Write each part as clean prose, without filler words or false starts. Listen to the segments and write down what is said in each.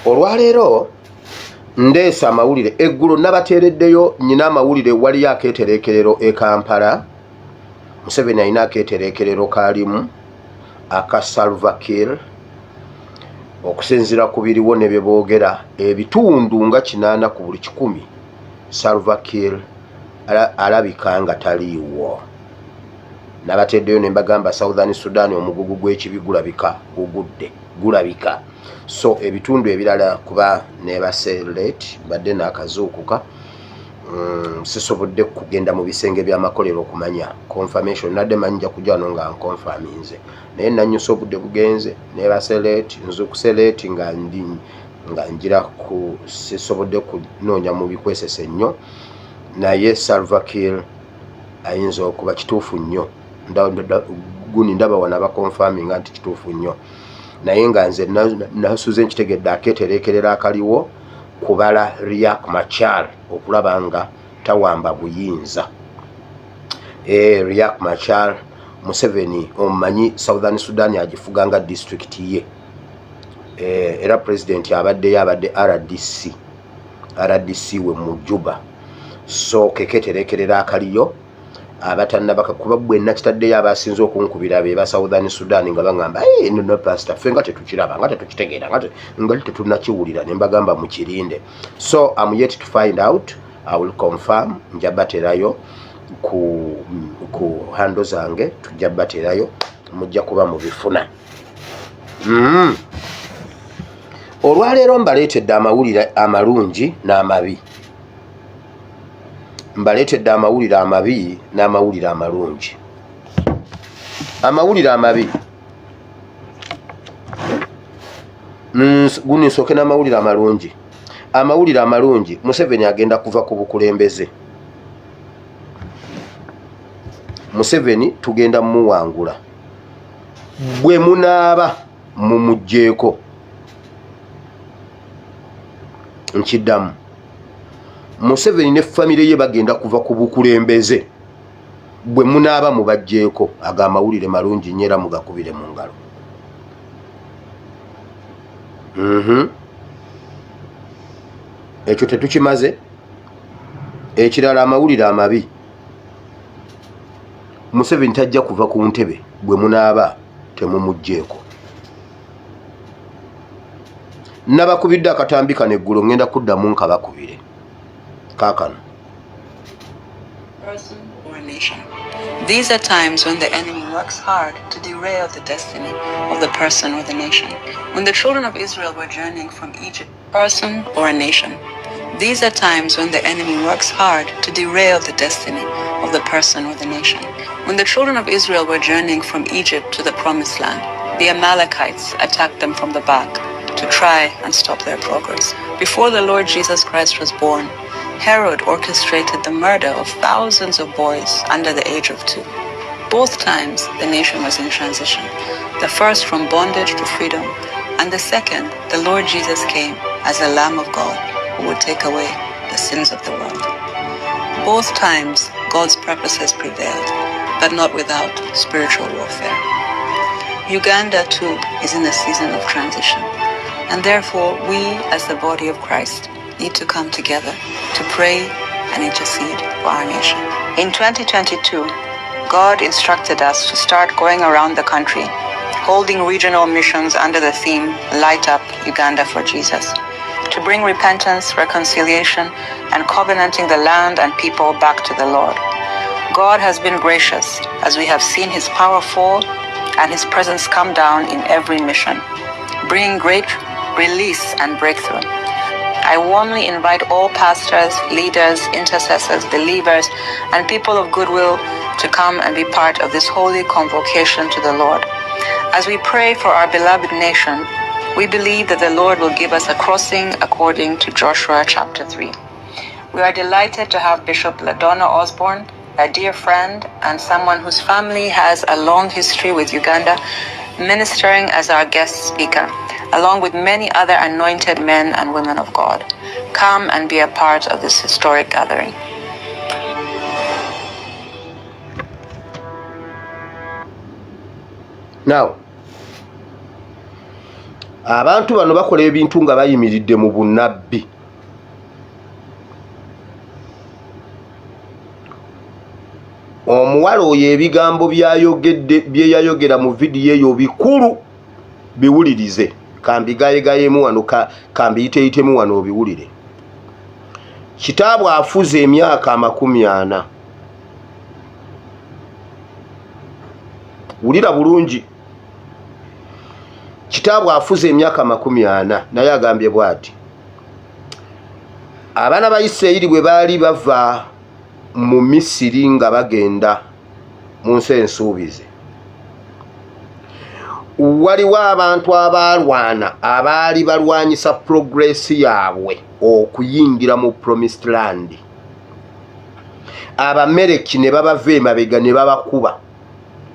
olwaleero ndeesa amawulire eggulo nabateereddeyo nyina amawulire waliyo akeetereekerero e Kampala. Museveni alina akeetereekerero kaalimu aka Salva Kiir okusinziira ku biriwo ne bye boogera ebitundu nga 80 ku buli 100 Salva Kiir alabika nga taliiwo. Nabateddeyo ne mbagamba Southern Sudan omugugu gw'ekibi gulabika. So ebitundu ebirala kuba nebaselete badde n'akazuukuka sisobodde kugenda mu bisenge by'amakolero okumanya confirmation nadde manja kujano nga nkonfaminze naye nanyusa obudde bugenze nebaselete nzukuselete nga njira ku sisobodde kunoonya mu bikwesese nnyo naye Salva Kiir ayinza okuba kituufu nnyo guni ndaba wana bakonfaminga nti kituufu nnyo naye nga nze nasuze nkitegedde akeetereekerera akaliwo kubala Riek Machar okulaba nga tawamba buyinza. Riek Machar Museveni omumanyi Southern Sudan agifuga nga district ye era president abadde RDC we mu Juba. So keketereekerera akaliyo abatannabaka kuba bwe nakitaddeyo abasinze okunkubira be ba Southern Sudan nga bangamba no pastor ffe nga tetukiraba nga tetukitegeera nga tetunakiwulira ne mbagamba mukirinde. So I'm yet to find out. I will confirm njabaterayo ku hando zange tujabaterayo mujja kuba mu bifuna. Olwaleero mbaleetedde amawulire amalungi n'amabi. Mbaleetedde amawulire amabi n'amawulire amalungi. Amawulire amabi guni nsooke n'amawulire amalungi. Amawulire amalungi Museveni agenda kuva ku bukulembeze. Museveni tugenda muwangula bwe munaaba mumugjeeko nkiddamu. Museveni ne famire ye bagenda kuva ku bukulembeze bwe munaaba mubajjeeko aga amawulire malungi nyera mugakubire mu ngalo. Ekyo tetukimaze. Ekirala amawulire amabi Museveni tajja kuva ku ntebe bwe munaaba temumugjeeko. Nabakubidde akatambika neggulu ngenda kuddamu nkabakubire kaakano. Person or nation. These are times when the enemy works hard to derail the destiny of the person or the nation. When the children of Israel were journeying from Egypt, person or a nation. These are times when the enemy works hard to derail the destiny of the person or the nation. When the children of Israel were journeying from Egypt to the promised land, the Amalekites attacked them from the back to try and stop their progress. Before the Lord Jesus Christ was born, Herod orchestrated the murder of thousands of boys under the age of 2. Both times, the nation was in transition. The first from bondage to freedom, and the second, the Lord Jesus came as the Lamb of God who would take away the sins of the world. Both times, God's purposes prevailed, but not without spiritual warfare. Uganda, too, is in a season of transition, and therefore we, as the body of Christ, need to come together to pray and intercede for our nation. In 2022, God instructed us to start going around the country, holding regional missions under the theme, Light Up Uganda for Jesus, to bring repentance, reconciliation, and covenanting the land and people back to the Lord. God has been gracious as we have seen his power fall and his presence come down in every mission, bringing great release and breakthrough. I warmly invite all pastors, leaders, intercessors, believers, and people of goodwill to come and be part of this holy convocation to the Lord. As we pray for our beloved nation, we believe that the Lord will give us a crossing according to Joshua chapter 3. We are delighted to have Bishop LaDonna Osborne, a dear friend and someone whose family has a long history with Uganda, ministering as our guest speaker, along with many other anointed men and women of God. Come and be a part of this historic gathering. Now, abantu bano bakola ebintu nga bayimiridde mu bunnabbi. Omuwala oyo ebigambo byeyayogera mu vidiyo eyo bikulu, biwulirize. Kambigayegayemu wano, kambiyiteyitemu wano obiwulire. Kitaabwe afuze emyaka 40. Wulira bulungi. Kitaabwe afuze emyaka 40 naye agambye bw'ati. Abaana ba Isirayiri bwe baali bava mu Misiri nga bagenda mu nsi ensuubize, waliwo abantu abalwana abaali balwanyisa progress yaabwe okuyingira mu promised land. Abamereki ne babava emabega ne babakuba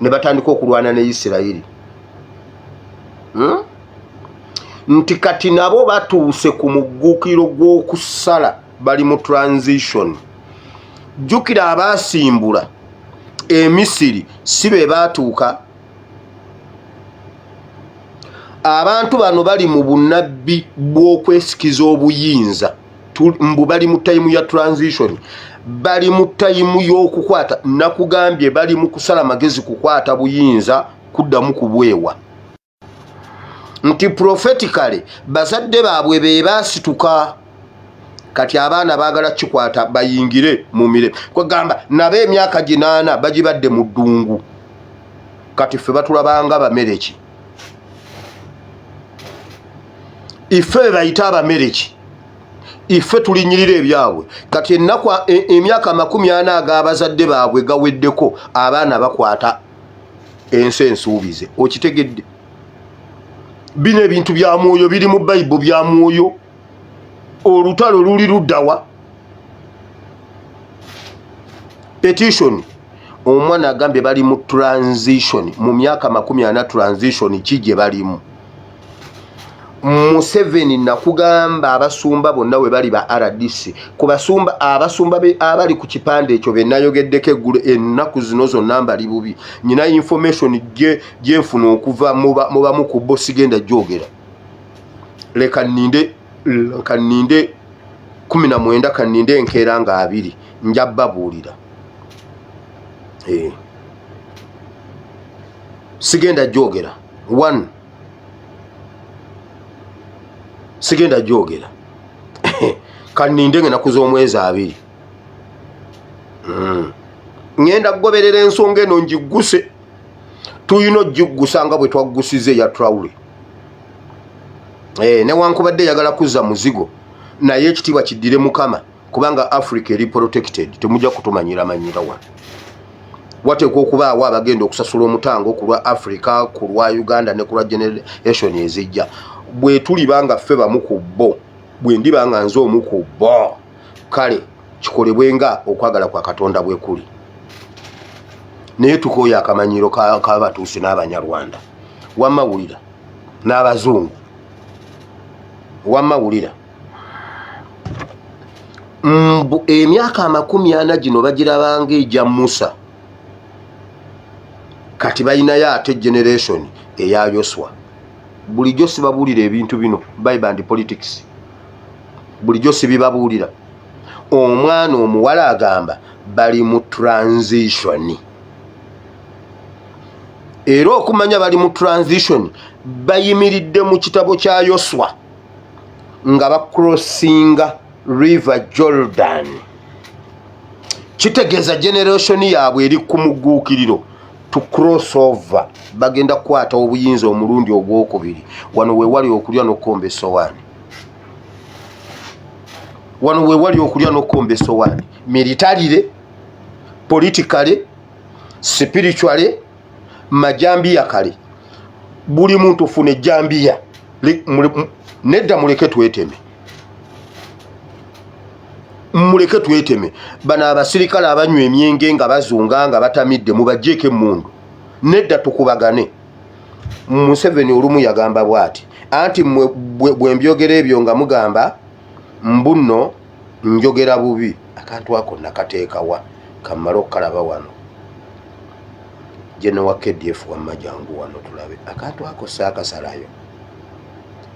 ne batandika okulwana ne Isirayiri. Nti kati nabo batuuse ku mugguukiro gw'okusala, bali mu transition. Jjukira abaasimbula Emisiri si be baatuuka. Abantu bano bali mu bunnabbi bw'okwesikiza obuyinza. Mbu bali mu tayimu ya transition, bali mu tayimu y'okukwata. Nakugambye bali mu kusala magezi kukwata buyinza kuddamu kubwewa. Nti prophetically bazadde baabwe be baasituka. Kati abaana baagala kikwata bayingire mu mirembe. Kwegamba nabo emyaka 8 bagibadde mu ddungu. Kati ffe batulabanga Abamereki. Ife bayita Abamereki. Ife tulinyirira ebyabwe. Kati ennaku emyaka 40 ag'abazadde baabwe gaweddeko, abaana bakwata ensi ensuubize. Okitegedde? Bino ebintu bya mwoyo biri mu Bayibuli bya mwoyo. Olutalo luli luddawa? Petition. Omwana agambye bali mu transition. Mu myaka 40 transition kije balimu. Museveni nakugamba abasumba bonna we bali ba RDC. Ku basumba abasumba be abali ku kipande ekyo be nayogeddeko eggulu ennaku zino zonna mbali bubi. Nyina information gye nfuna okuva muba mu kubbo sigenda gyogera. Leka ninde 19 kaninde enkeera nga 2 nja babuulira. Sigenda gyogera. 1 sigenda gyogera. Kaninde ngena kuz'omwezi 2. Ngenda kugoberera ensonga eno njigguse. Tuyina ogiggusa nga bwe twaggusize ya Traore. Newankubadde yagala kuzza muzigo, naye ekitiibwa kiddire Mukama, kubanga Africa eri protected. Temujja kutumanyira manyira wano. Wateekwa okubaawo abagenda okusasula omutango ku lwa Africa, ku lwa Uganda ne ku lwa generation ezijja. Bwe tulibanga ffe bamu ku bo, bwe ndibanga nze omu ku bo, kale kikolebwenga okwagala kwa Katonda bwe kuli. Naye tukooya akamanyiro k'abatuusi n'Abanyarwanda. Wamawulira n'Abazungu. Wamawulira. Emyaka 40 gino bagirabanga ejja Musa. Kati bayinayo ate generation eya Yoswa. Bulijjo sibabuulira ebintu bino, Bible and politics. Bulijjo sibibabuulira. Omwana omuwala agamba bali mu transition. Era okumanya bali mu transition, bayimiridde mu kitabo kya Yoswa nga bakrossinga River Jordan. Kitegeeza generation yaabwe eri ku mugguukiriro to cross over. Bagenda kukwata obuyinza omulundi ogwokubiri. Wano we wali okulya n'okkomba essowaani. Wano we wali okulya n'okkomba essowaani. Militarily, politically, spiritually, majambiya kale. Buli muntu fune jambiya. Nedda muleke tweteme. Muleke tweteme. Bana abasirikale abanywa emyenge nga bazunga nga batamidde mubajjeeko emmundu. Nedda tukubagane. Museveni olumu yagamba bw'ati. Anti bwe mbyogera ebyo nga mugamba mbunno njogera bubi. Akantu ako nakateekawa kamala okukalaba wano. Jeno wa KDF wamma jangu wano tulabe. Akantu ako saakasalayo.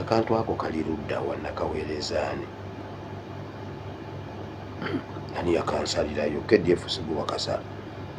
akantu ako kali ludda wa nakaweerezaani ani yakansalirayo KDF sigwa kasala